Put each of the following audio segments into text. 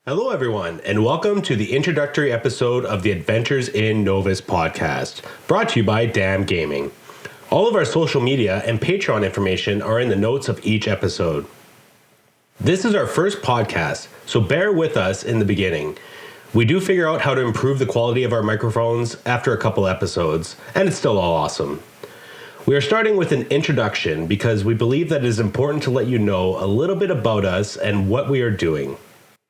Hello, everyone, and welcome to the introductory episode of the Adventures in Novus podcast, brought to you by Damn Gaming. All of our social media and Patreon information are in the notes of each episode. This is our first podcast, so bear with us in the beginning. We do figure out how to improve the quality of our microphones after a couple episodes, and it's still all awesome. We are starting with an introduction because we believe that it is important to let you know a little bit about us and what we are doing.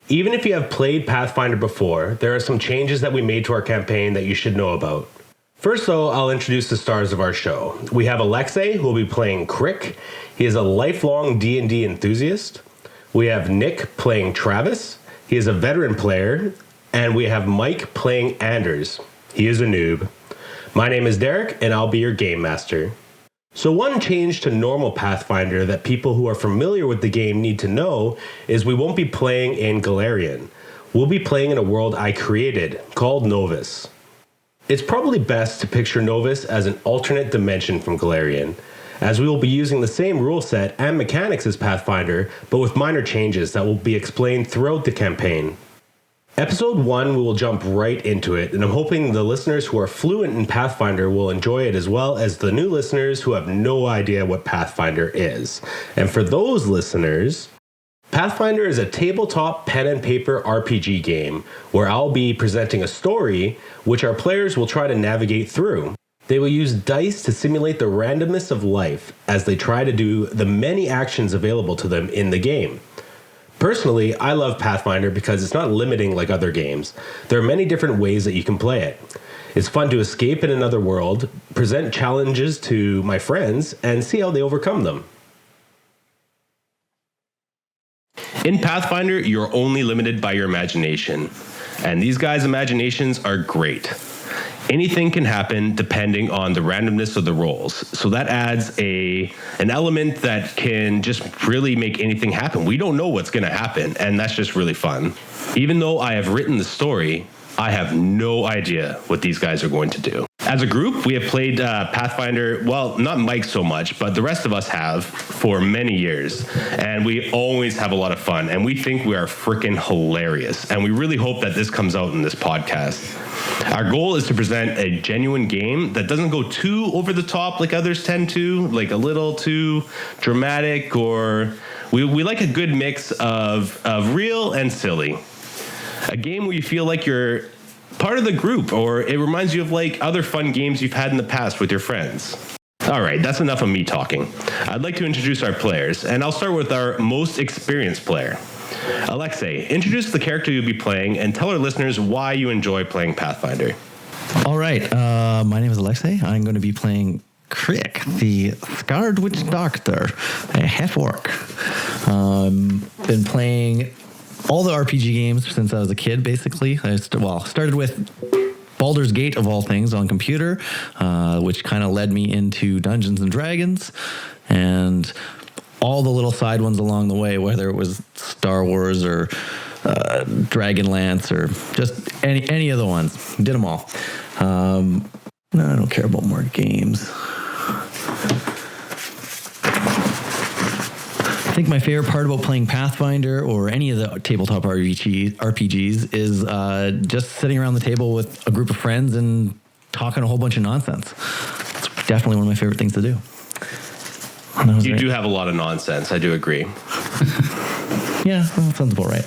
Even if you have played Pathfinder before, there are some changes that we made to our campaign that you should know about. First though, I'll introduce the stars of our show. We have Alexei, who will be playing Crick. He is a lifelong D&D enthusiast. We have Nick playing Travis. He is a veteran player. And we have Mike playing Anders. He is a noob. My name is Derek, and I'll be your game master. So one change to normal Pathfinder that people who are familiar with the game need to know is we won't be playing in Golarion. We'll be playing in a world I created, called Novus. It's probably best to picture Novus as an alternate dimension from Golarion, as we will be using the same rule set and mechanics as Pathfinder, but with minor changes that will be explained throughout the campaign. Episode 1, we will jump right into it, and I'm hoping the listeners who are fluent in Pathfinder will enjoy it as well as the new listeners who have no idea what Pathfinder is. And for those listeners, Pathfinder is a tabletop pen and paper RPG game where I'll be presenting a story which our players will try to navigate through. They will use dice to simulate the randomness of life as they try to do the many actions available to them in the game. Personally, I love Pathfinder because it's not limiting like other games. There are many different ways that you can play it. It's fun to escape in another world, present challenges to my friends, and see how they overcome them. In Pathfinder, you're only limited by your imagination. And these guys' imaginations are great. Anything can happen depending on the randomness of the rolls. So that adds an element that can just really make anything happen. We don't know what's going to happen, and that's just really fun. Even though I have written the story, I have no idea what these guys are going to do. As a group, we have played Pathfinder, well, not Mike so much, but the rest of us have for many years. And we always have a lot of fun, and we think we are freaking hilarious. And we really hope that this comes out in this podcast. Our goal is to present a genuine game that doesn't go too over the top like others tend to, like a little too dramatic, or we like a good mix of real and silly. A game where you feel like you're part of the group, or it reminds you of like other fun games you've had in the past with your friends. All right, that's enough of me talking. I'd like to introduce our players, and I'll start with our most experienced player. Alexei, introduce the character you'll be playing and tell our listeners why you enjoy playing Pathfinder. All right, my name is Alexei. I'm going to be playing Crick, the Scarred Witch Doctor, a half-orc. Been playing all the RPG games since I was a kid, basically. I started with Baldur's Gate, of all things, on computer, which kind of led me into Dungeons & Dragons, and all the little side ones along the way, whether it was Star Wars or Dragonlance or just any of the ones. Did them all. No, I don't care about more games. I think my favorite part about playing Pathfinder or any of the tabletop RPGs is just sitting around the table with a group of friends and talking a whole bunch of nonsense. It's definitely one of my favorite things to do. You do have a lot of nonsense. I do agree. Yeah, that sounds about right.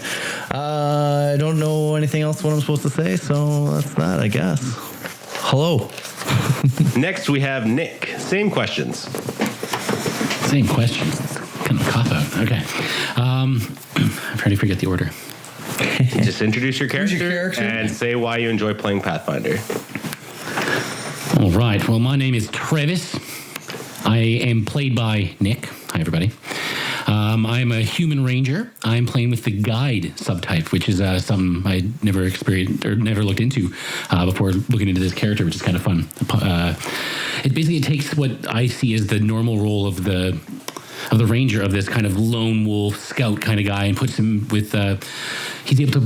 I don't know anything else what I'm supposed to say, so that's that, I guess. Hello. Next, we have Nick. Same questions. Same questions. Kind of cop out. Okay. I'm trying to forget the order. Just introduce your character and say why you enjoy playing Pathfinder. All right. Well, my name is Travis. I am played by Nick. Hi, everybody. I'm a human ranger. I'm playing with the guide subtype, which is something I never experienced or never looked into before looking into this character, which is kind of fun. It basically takes what I see as the normal role of the ranger, of this kind of lone wolf scout kind of guy, and puts him with he's able to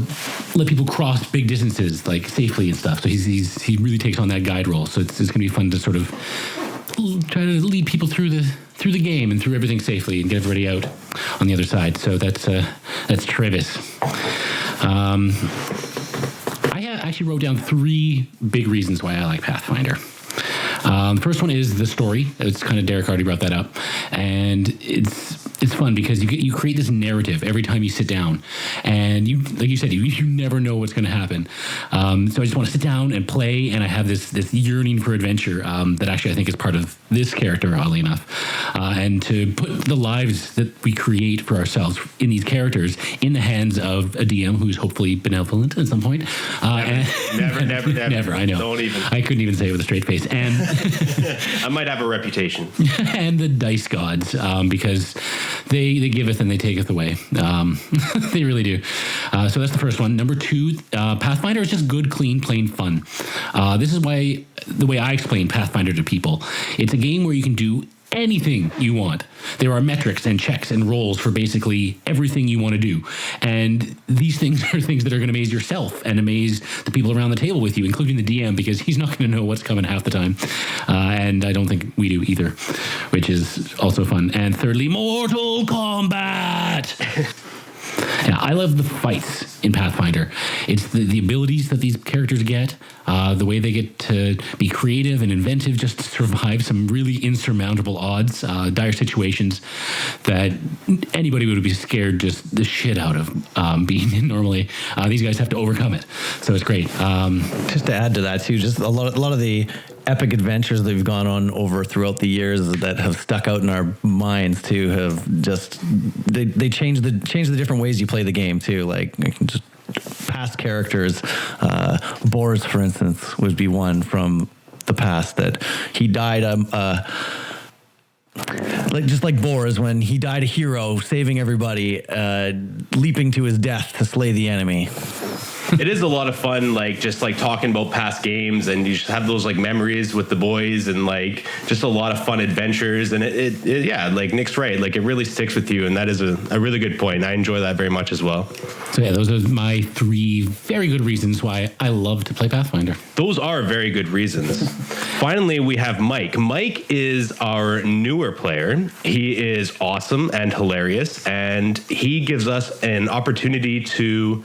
let people cross big distances like safely and stuff. So he really takes on that guide role. So it's going to be fun to sort of try to lead people through the game and through everything safely and get everybody out on the other side. So that's Travis. I actually wrote down 3 big reasons why I like Pathfinder. The first one is the story. It's kind of Derek already brought that up, and it's fun because you create this narrative every time you sit down, and you, like you said, you never know what's going to happen. So I just want to sit down and play, and I have this yearning for adventure that actually I think is part of this character, oddly enough, and to put the lives that we create for ourselves in these characters in the hands of a DM who's hopefully benevolent at some point. Never. I know. Don't even. I couldn't even say it with a straight face, and I might have a reputation. and the dice gods, because they giveth and they taketh away. They really do. So that's the first one. Number 2, Pathfinder is just good, clean, plain fun. This is why the way I explain Pathfinder to people, it's a game where you can do anything you want. There are metrics and checks and rolls for basically everything you want to do. And these things are things that are going to amaze yourself and amaze the people around the table with you, including the DM, because he's not going to know what's coming half the time. And I don't think we do either, which is also fun. And thirdly, Mortal Kombat. Yeah, I love the fights in Pathfinder. It's the abilities that these characters get, the way they get to be creative and inventive just to survive some really insurmountable odds, dire situations that anybody would be scared just the shit out of being in normally. These guys have to overcome it. So it's great. Just to add to that too, just a lot of the epic adventures that we've gone on over throughout the years that have stuck out in our minds too have just they change the different ways you play the game too. Like just past characters, Boris, for instance, would be one from the past that he died. Like Boris, when he died a hero, saving everybody, leaping to his death to slay the enemy. It is a lot of fun, like just like talking about past games, and you just have those like memories with the boys, and like just a lot of fun adventures. And it yeah, like Nick's right, like it really sticks with you, and that is a really good point. I enjoy that very much as well. So yeah, those are my 3 very good reasons why I love to play Pathfinder. Those are very good reasons. Finally, we have Mike. Mike is our newer player. He is awesome and hilarious, and he gives us an opportunity to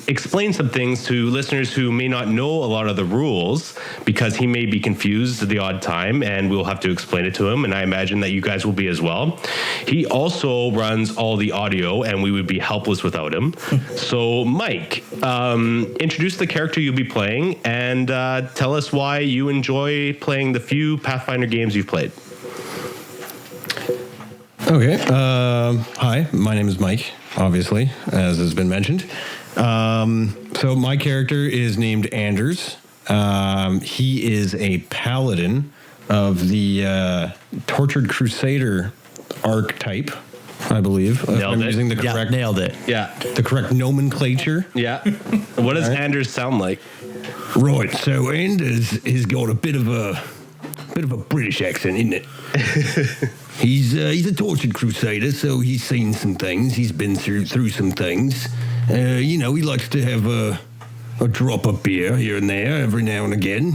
explain some things to listeners who may not know a lot of the rules, because he may be confused at the odd time, and we'll have to explain it to him, and I imagine that you guys will be as well. He also runs all the audio, and we would be helpless without him. So Mike, introduce the character you'll be playing, and tell us why you enjoy playing the few Pathfinder games you've played. Okay. Hi, my name is Mike, obviously, as has been mentioned. So my character is named Anders. He is a paladin of the Tortured Crusader archetype, I believe. Nailed it. Using the Yeah, correct, nailed it. Yeah. the correct nomenclature. Yeah. What does Anders sound like? Right. So Anders has got a bit of a British accent, isn't it? He's a tortured crusader, so he's seen some things. He's been through some things. He likes to have a drop of beer here and there every now and again,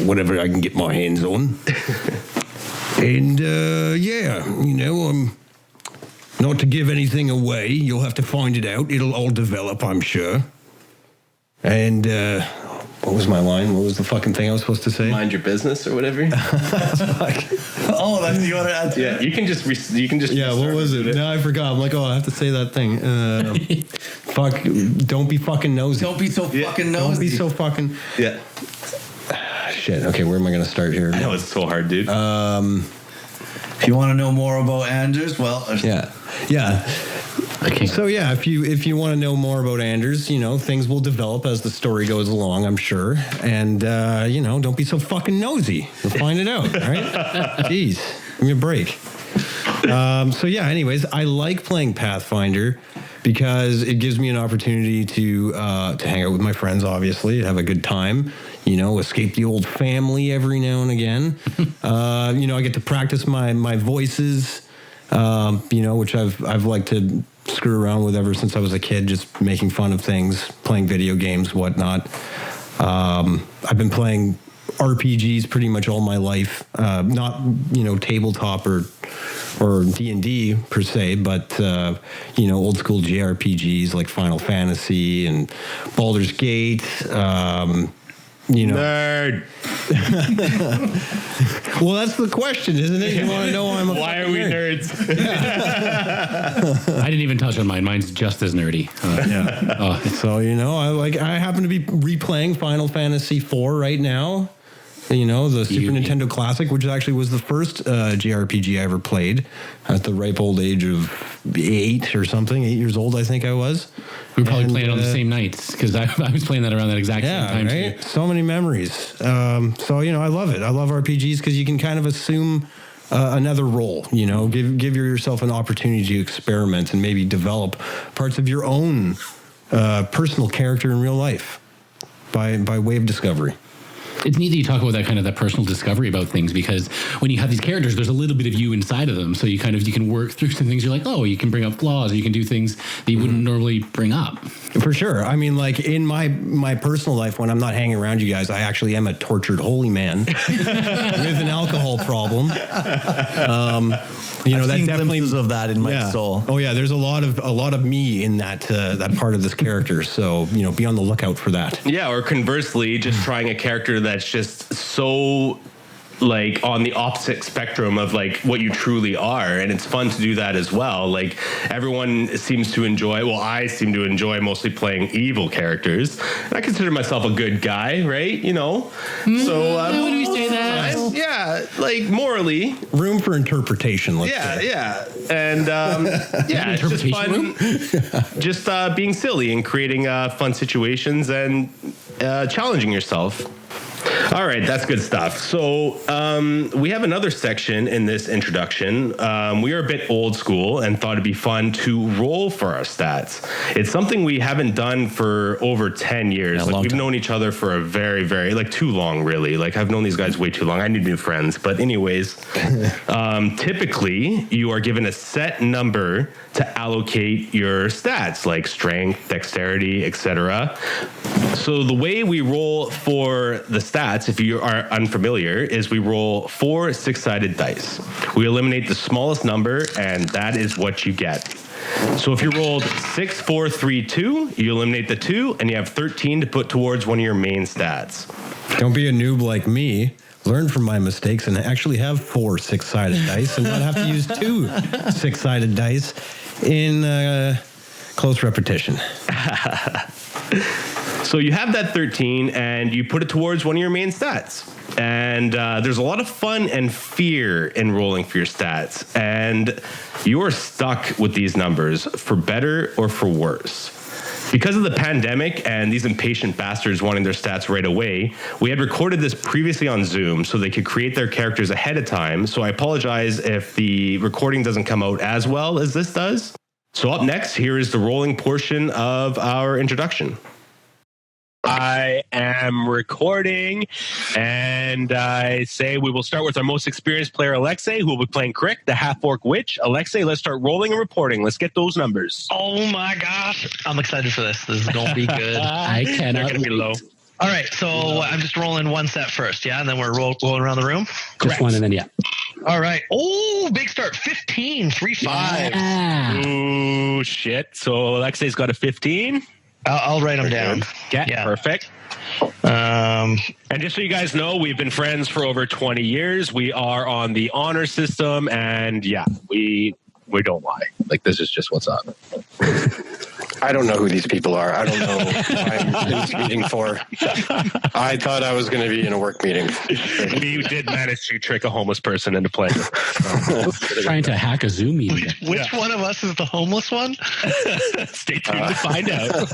whatever I can get my hands on. And not to give anything away, you'll have to find it out. It'll all develop, I'm sure. And what was my line? What was the fucking thing I was supposed to say? Mind your business or whatever. Oh, that's you want to add to Yeah, you can just. Yeah, what was it? No, I forgot. I'm like, I have to say that thing. Fuck, don't be fucking nosy. Don't be so fucking nosy. Don't be so fucking... Yeah. Shit, okay, where am I going to start here? I know it's so hard, dude. If you want to know more about Anders, well... Yeah. Okay. So yeah, if you want to know more about Anders, things will develop as the story goes along, I'm sure. And don't be so fucking nosy. You'll find it out, all right? Jeez, give me a break. So yeah, anyways, I like playing Pathfinder because it gives me an opportunity to hang out with my friends, obviously, have a good time, escape the old family every now and again. I get to practice my voices, which I've liked to screw around with ever since I was a kid, just making fun of things, playing video games, whatnot. I've been playing RPGs pretty much all my life. Not, tabletop or D&D per se, but, old school JRPGs like Final Fantasy and Baldur's Gate. Nerd. Well, that's the question, isn't it? You want to know why are we nerds? I didn't even touch on mine. Mine's just as nerdy. So, I happen to be replaying Final Fantasy IV right now. The Super Nintendo Classic, which actually was the first JRPG I ever played at the ripe old age of 8 or something. 8 years old, I think I was. We were probably playing it on the same nights because I was playing that around that exact same time. Right? Too. So many memories. So, I love it. I love RPGs because you can kind of assume another role, give yourself an opportunity to experiment and maybe develop parts of your own personal character in real life by way of discovery. It's neat that you talk about that personal discovery about things, because when you have these characters, there's a little bit of you inside of them. So you can work through some things. You're like, oh, you can bring up flaws, or you can do things that you wouldn't normally bring up. For sure. I mean, like in my personal life, when I'm not hanging around you guys, I actually am a tortured holy man with an alcohol problem. I've seen glimpses of that in my soul. Oh yeah, there's a lot of me in that part of this character. So be on the lookout for that. Yeah, or conversely, just trying a character that's just so like on the opposite spectrum of like what you truly are, and it's fun to do that as well. Like everyone seems to enjoy, well, I seem to enjoy mostly playing evil characters, and I consider myself a good guy, right? So why would we say that? Like morally, room for interpretation. Let's say. And it's just fun, just being silly and creating fun situations and challenging yourself. All right, that's good stuff. So we have another section in this introduction. We are a bit old school and thought it'd be fun to roll for our stats. It's something we haven't done for over 10 years. We've known each other for a very, very, too long, really. I've known these guys way too long. I need new friends. But anyways, typically you are given a set number to allocate your stats, like strength, dexterity, etc. So the way we roll for the stats, if you are unfamiliar, is we roll 4 6-sided dice. We eliminate the smallest number, and that is what you get. So if you rolled 6, 4, 3, 2, you eliminate the 2, and you have 13 to put towards one of your main stats. Don't be a noob like me. Learn from my mistakes and actually have 4 6-sided dice and not have to use 2 6-sided dice in close repetition. So you have that 13 and you put it towards one of your main stats. And there's a lot of fun and fear in rolling for your stats. And you're stuck with these numbers for better or for worse. Because of the pandemic and these impatient bastards wanting their stats right away, we had recorded this previously on Zoom so they could create their characters ahead of time. So I apologize if the recording doesn't come out as well as this does. So up next, here is the rolling portion of our introduction. I am recording, and I say we will start with our most experienced player, Alexei, who will be playing Crick, the half-orc witch. Alexei, let's start rolling and reporting. Let's get those numbers. Oh my gosh. I'm excited for this. This is going to be good. I cannot be low. All right, so I'm just rolling one set first, yeah? And then we're rolling around the room? Just one, and then, yeah. All right. Oh, big start. 15, 3 5. Yeah. Ooh, shit. So Alexei's got a 15. I'll write them down. Yeah, perfect. And just so you guys know, we've been friends for over 20 years. We are on the honor system, and yeah, we don't lie. This is just what's up. I don't know who these people are. I don't know who I'm in this meeting for. I thought I was going to be in a work meeting. We did manage to trick a homeless person into playing. Trying to hack a Zoom meeting. Which one of us is the homeless one? Stay tuned to find out.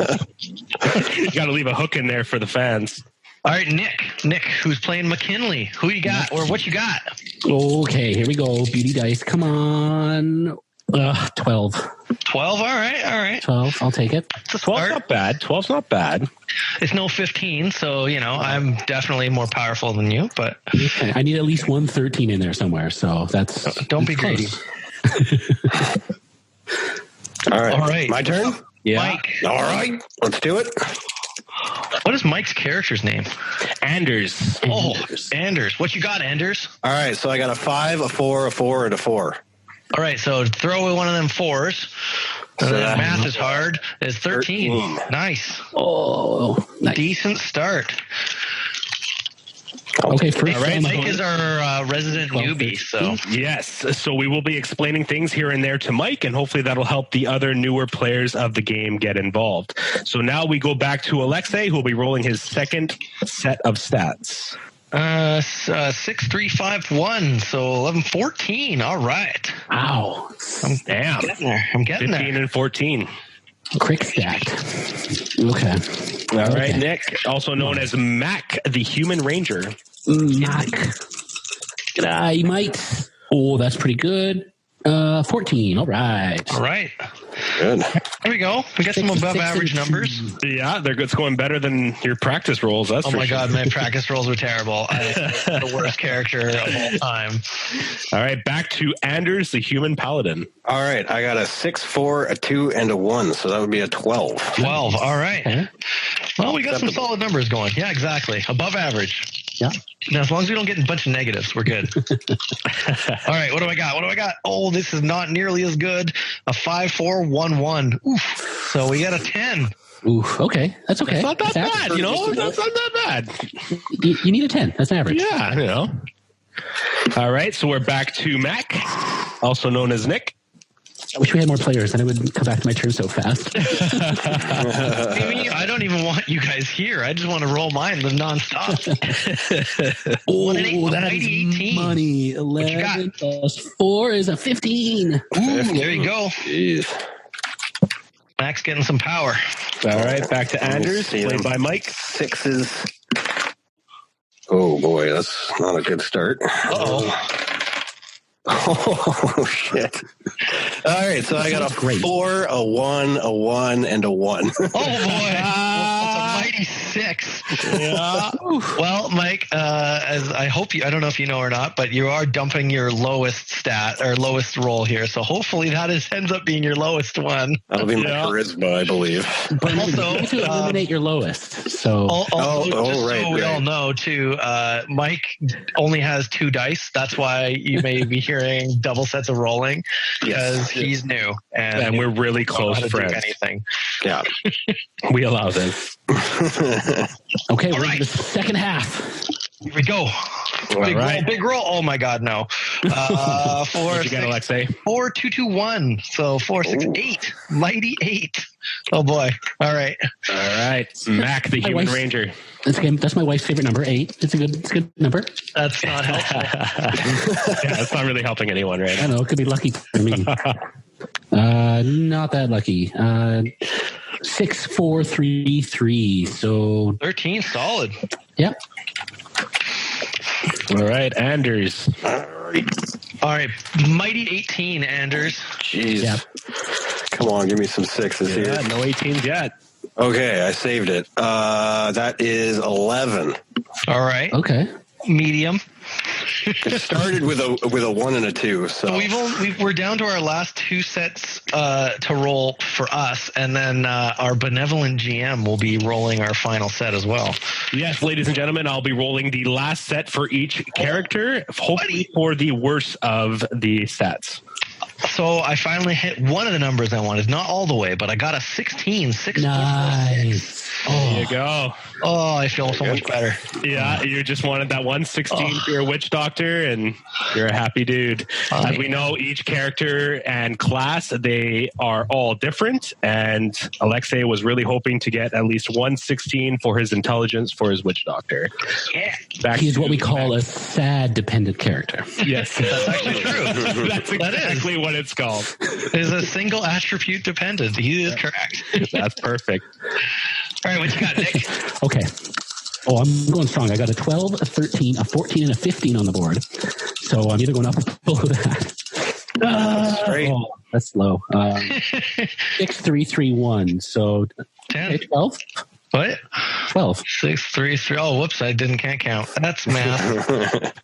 You got to leave a hook in there for the fans. All right, Nick, who's playing McKinley. Who you got, or what you got? Okay, here we go. Beauty dice. Come on. 12. 12, all right. 12, I'll take it. 12's not bad. 12's not bad. It's no 15, so, I'm definitely more powerful than you, but... Okay. I need at least one 13 in there somewhere, so that's... Don't be greedy. All right. All right. My turn? Yeah. Mike. All right. Let's do it. What is Mike's character's name? Anders. Oh, Anders. What you got, Anders? All right, so I got a 5, a 4, a 4, and a 4. All right, so throw in one of them 4s. So that math is hard. It's 13. Nice. Oh, nice. Decent start. Okay, first. All right, Mike is our resident newbie, so Yes, so we will be explaining things here and there to Mike, and hopefully that'll help the other newer players of the game get involved. So now we go back to Alexei, who will be rolling his second set of stats. 6, 3, 5, 1. So 11, 14. All right. Wow. Damn. I'm getting 15 there. and 14. Quick stat. Okay. All right, Nick, also known as Mac, the Human Ranger. Mac. I might. Oh, that's pretty good. 14. All right. All right. Good. There we go. We got some 6, above 6, average 2. numbers. Yeah, they're good. It's going better than your practice rolls. That's Oh for my sure. God, my practice rolls were terrible. The worst character of all time. All right, back to Anders, the Human Paladin. All right, I got a 6, 4, a 2, and a 1, so that would be a 12. 12. All right. Okay. Well, we got some solid numbers going. Yeah, exactly. Above average. Yeah. Now, as long as we don't get a bunch of negatives, we're good. All right, what do I got? Oh, this is not nearly as good. A 5, 4, 1, 1. Oof. So we got a 10. Ooh, okay. That's okay. It's not that That's bad, average. you know? That's not that bad. You need a 10. That's average. Yeah, you know. All right, so we're back to Mac, also known as Nick. I wish we had more players, then I wouldn't come back to my turn so fast. Maybe I don't even want you guys here. I just want to roll mine nonstop. Oh, that that is is 18. money. 11 plus 4 is a 15. Ooh, there you go. Jeez. Mac's getting some power. All right, back to Anders, see played them. by Mike. 6s. Oh, boy, that's not a good start. Uh-oh. Oh, shit. All right, so I got a 4, a 1, a 1, and a 1. Oh, boy. That's a mighty 6. Yeah. Well, Mike, as I hope I don't know if you know or not, but you are dumping your lowest stat or lowest roll here. So hopefully that ends up being your lowest one. That'll be my charisma, I believe. But Also, you have to eliminate your lowest. So We all know too. Mike only has 2 dice. That's why you may be hearing double sets of rolling because he's new And we're really close friends. Anything. Yeah. We allow this. okay, All we're right. in the second half. Here we go. Big roll. Oh my God, no. 4, What'd you get, 6, Alexei? 4, 2, 2, 1. So 4, 6, 8. Mighty 8. Oh boy. All right. All right, Mac, the Human wife's- Ranger. That's my wife's favorite number, 8. It's a good number. That's not helpful. Yeah, it's not really helping anyone, right? I know, it could be lucky for me. Not that lucky. 6, 4, 3, 3. So 13, solid. yep. All right, Anders. All right, mighty 18, Anders. Jeez. Yep. Come on, give me some 6s here. Yeah, no 18s yet. Okay, I saved it. That is 11. All right, Okay. medium. It started with a 1 and a 2. So We're down to our last 2 sets to roll for us, and then our benevolent GM will be rolling our final set as well. Yes, ladies and gentlemen, I'll be rolling the last set for each character, hopefully for the worst of the sets. So I finally hit one of the numbers I wanted, not all the way, but I got a 16. 6. Nice. There you go. Oh, I feel so much better. Yeah, you just wanted that 116 for your witch doctor, and you're a happy dude. As we know, each character and class, they are all different, and Alexei was really hoping to get at least 116 for his intelligence for his witch doctor. Yeah, He's what we call a sad dependent character. Yes, that's actually true. that's exactly what it's called. Is a single attribute dependent. He is correct. That's perfect. All right, what you got, Nick? Okay. Oh, I'm going strong. I got a 12, a 13, a 14, and a 15 on the board. So I'm either going up or below that. Great. Oh, that's low. 6, 3, 3, 1. So 10. 12? What? 12. 6, 3, 3. Oh, whoops! Can't count. That's math.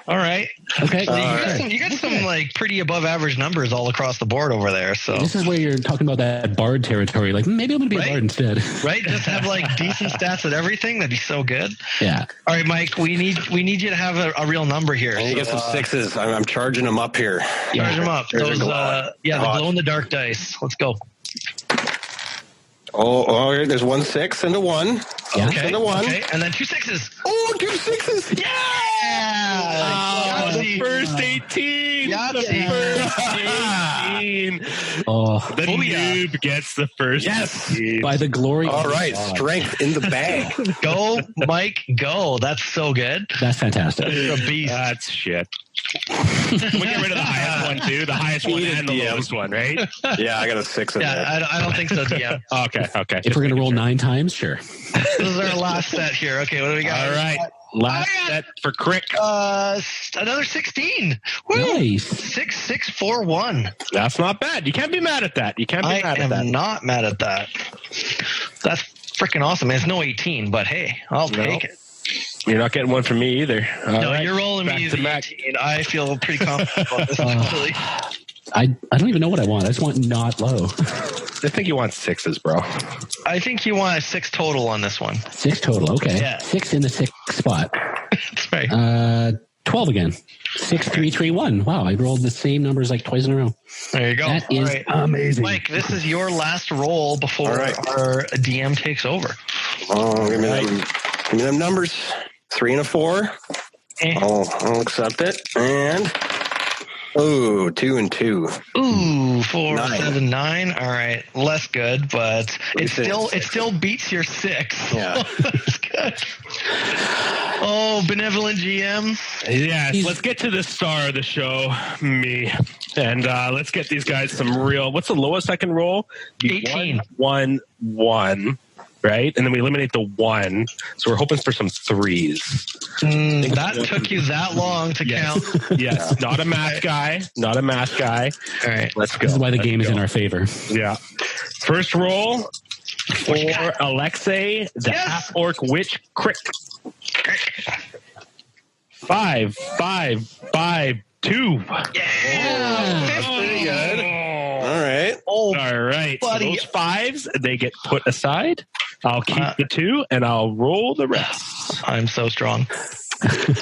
All right. Okay. You got some like pretty above average numbers all across the board over there. So This is where you're talking about that bard territory. Like, maybe I'm going to be a bard instead. right, just have like decent stats at everything. That'd be so good. Yeah. All right, Mike. We need you to have a real number here. I need to get some sixes. I'm charging them up here. Charge them up. There's a Those, glow. the glow in the dark dice. Let's go. Oh, there's 1 6 and a 1. Yeah. Okay. And a 1. Okay, and then 2 6s. Oh, 2 6s. Yeah. The first 18. Yahtzee. Oh, The noob gets the first. Yes. 18. by the glory. All of right, God. strength in the bag. Go, Mike. Go. That's so good. That's fantastic. You're a beast. That's shit. We get rid of the highest one too. The highest one and the lowest one, right? Yeah, I got a 6 in there. Yeah, I don't think so, DM. Okay. If we're going to roll 9 times, sure. This is our last set here. Okay, what do we got? All right. Last set for Crick. Another 16. Woo! Nice. 6 6 4 1. That's not bad. You can't be mad at that. I am not mad at that. That's freaking awesome. It's no 18, but hey, I'll take it. You're not getting one from me either. All No, right. you're rolling Back me to the Mac. 18. I feel pretty confident about this, actually. I don't even know what I want. I just want not low. I think you want 6s, bro. I think you want a 6 total on this one. 6 total. Okay. Yeah. 6 in the 6th spot. That's right. 12 again. 6 3 3 1. Wow, I rolled the same numbers like twice in a row. There you go. That All is right. amazing. Mike, this is your last roll before All right. our DM takes over. Oh, give me them numbers. 3 and a 4. I'll accept it. And 2 and 2. Ooh, 4 9. 7 9. All right, less good, but it Six. still beats your 6. Yeah. That's good. Oh, benevolent GM. Yes, let's get to the star of the show, me. And let's get these guys some real. What's the lowest I can roll? 18. 1 1, right? And then we eliminate the 1. So we're hoping for some 3s. That took you that long to count. Yes, not a math guy. Not a math guy. All right. Let's go. This is why the Let's game is go. in our favor. Yeah. First roll for Alexei, the half orc witch Crick. 5 5 5 2. Yeah. Pretty good. All right. Oh, All right. buddy. So those 5s, they get put aside. I'll keep the 2 and I'll roll the rest. I'm so strong.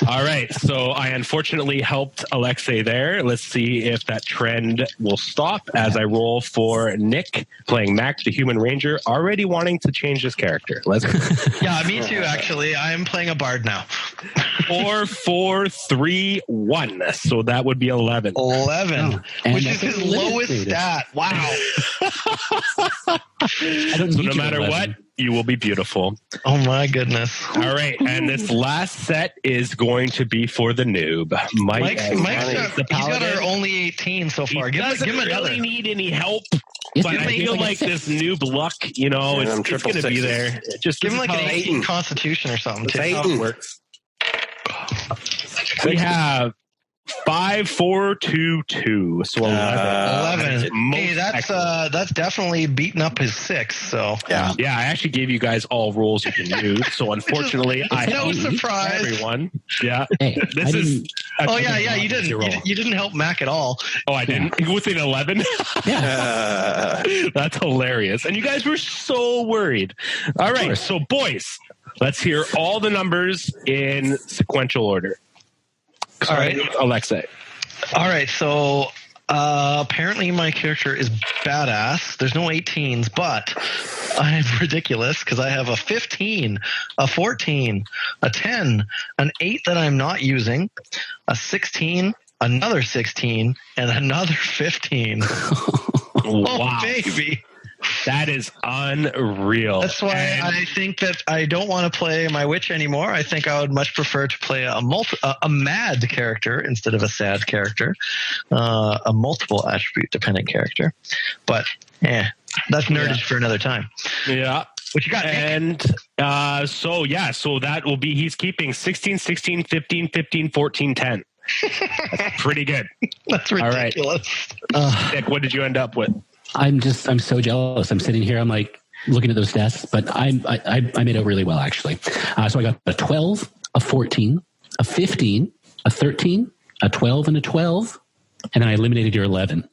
All right. So I unfortunately helped Alexei there. Let's see if that trend will stop as I roll for Nick, playing Mac, the human ranger, already wanting to change his character. Let's go. Yeah, me too, actually. I'm playing a bard now. 4 4 3 1. So that would be 11. 11, and which I is think his we lowest eliminated. stat. Wow. I don't So need no you matter 11. what, you will be beautiful. Oh, my goodness. All right, and this last set is going to be for the noob. Mike's the got, he's got paladin. our only 18 so He far. Give doesn't him another. really need any help, Yes, but give I me feel like a like 6. this noob luck, you know, Yeah, I'm it's triple going to be sixes. there. It just Give him this like is an how 18 constitution or something. It's too. 18. it works. We have 5 4 2 2. So 11. 11. Hey, that's definitely beating up his 6. So Yeah. Yeah, I actually gave you guys all rules you can use. So unfortunately, I no helped surprise. everyone. Yeah. Hey, This is. Oh yeah, you didn't. Zero. You didn't help Mac at all. Oh, I didn't. With an 11. Yeah. That's hilarious. And you guys were so worried. All right. So, boys, let's hear all the numbers in sequential order. All right. Alexei. All right. So apparently my character is badass. There's no 18s, but I'm ridiculous because I have a 15, a 14, a 10, an 8 that I'm not using, a 16, another 16, and another 15. Wow. Oh, baby. That is unreal. That's why And I think that I don't want to play my witch anymore. I think I would much prefer to play a mad character instead of a sad character, a multiple attribute dependent character. But that's nerdage for another time. yeah. What you got, Nick? And so that will be, he's keeping 16, 16, 15, 15, 14, 10. That's pretty good. That's right. ridiculous. Nick, what did you end up with? I'm so jealous. I'm sitting here. I'm like looking at those stats, but I made out really well actually. So I got a 12, a 14, a 15, a 13, a 12, and a 12, and then I eliminated your 11.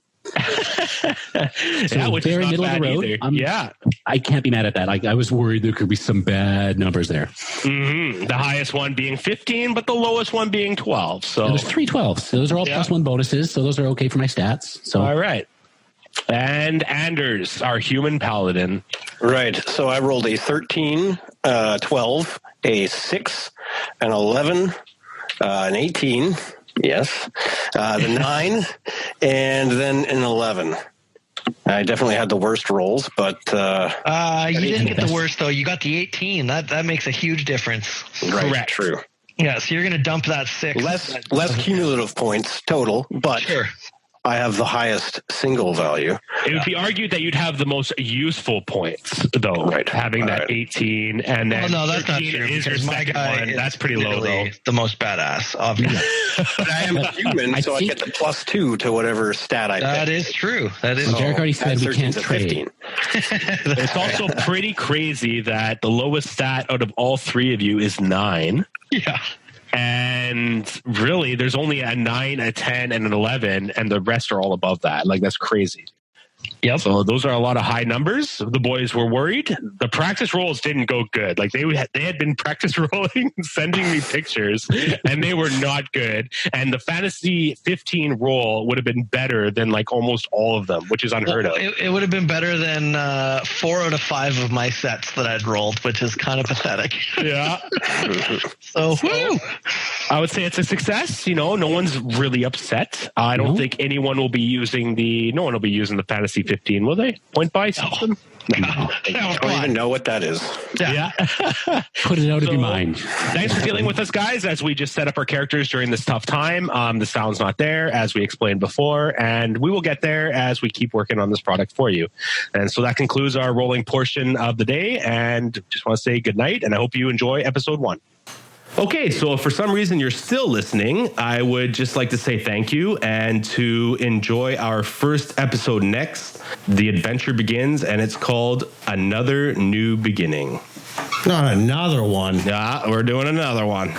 So which very is not middle of the bad road. either. I can't be mad at that. I was worried there could be some bad numbers there. Mm-hmm. The highest one being 15, but the lowest one being 12. So And there's 3 12s. So those are all +1 bonuses. So those are okay for my stats. So all right. And Anders, our human paladin. Right. So I rolled a 13, 12, a 6, an 11, an 18. Yes. The 9, and then an 11. I definitely had the worst rolls, but you didn't get the worst though. You got the 18. That makes a huge difference. right, Correct. true. Yeah, so you're going to dump that 6. Less cumulative points total, but Sure. I have the highest single value. It would be argued that you'd have the most useful points, though, Right. having that Right. 18, and then Well, no, that's not 13 true. is your Because my second guy one. is That's pretty low, though. literally the most badass, obviously. But I am a human, I so I think- get the +2 to whatever stat I That pick. is true. That is So Derek already Add said we 13 can't to trade. 15. It's also pretty crazy that the lowest stat out of all 3 of you is 9. Yeah. And really, there's only a 9, a 10, and an 11, and the rest are all above that. Like, that's crazy. Yep. So those are a lot of high numbers. The boys were worried. The practice rolls didn't go good. Like they had been practice rolling, sending me pictures, and they were not good. And the fantasy 15 roll would have been better than like almost all of them, which is unheard of. It would have been better than 4 out of 5 of my sets that I'd rolled, which is kind of pathetic. Yeah. So, woo! I would say it's a success. You know, no one's really upset. I don't think anyone will be using the fantasy 15, will they? Point buy system? I don't even know what that is. Yeah. Put it out of your mind. Thanks for dealing with us, guys, as we just set up our characters during this tough time. The sound's not there, as we explained before, and we will get there as we keep working on this product for you. And so that concludes our rolling portion of the day, and just want to say good night, and I hope you enjoy episode 1. Okay, so if for some reason you're still listening, I would just like to say thank you and to enjoy our first episode next. The adventure begins, and it's called Another New Beginning. Not another one. Yeah, we're doing another one.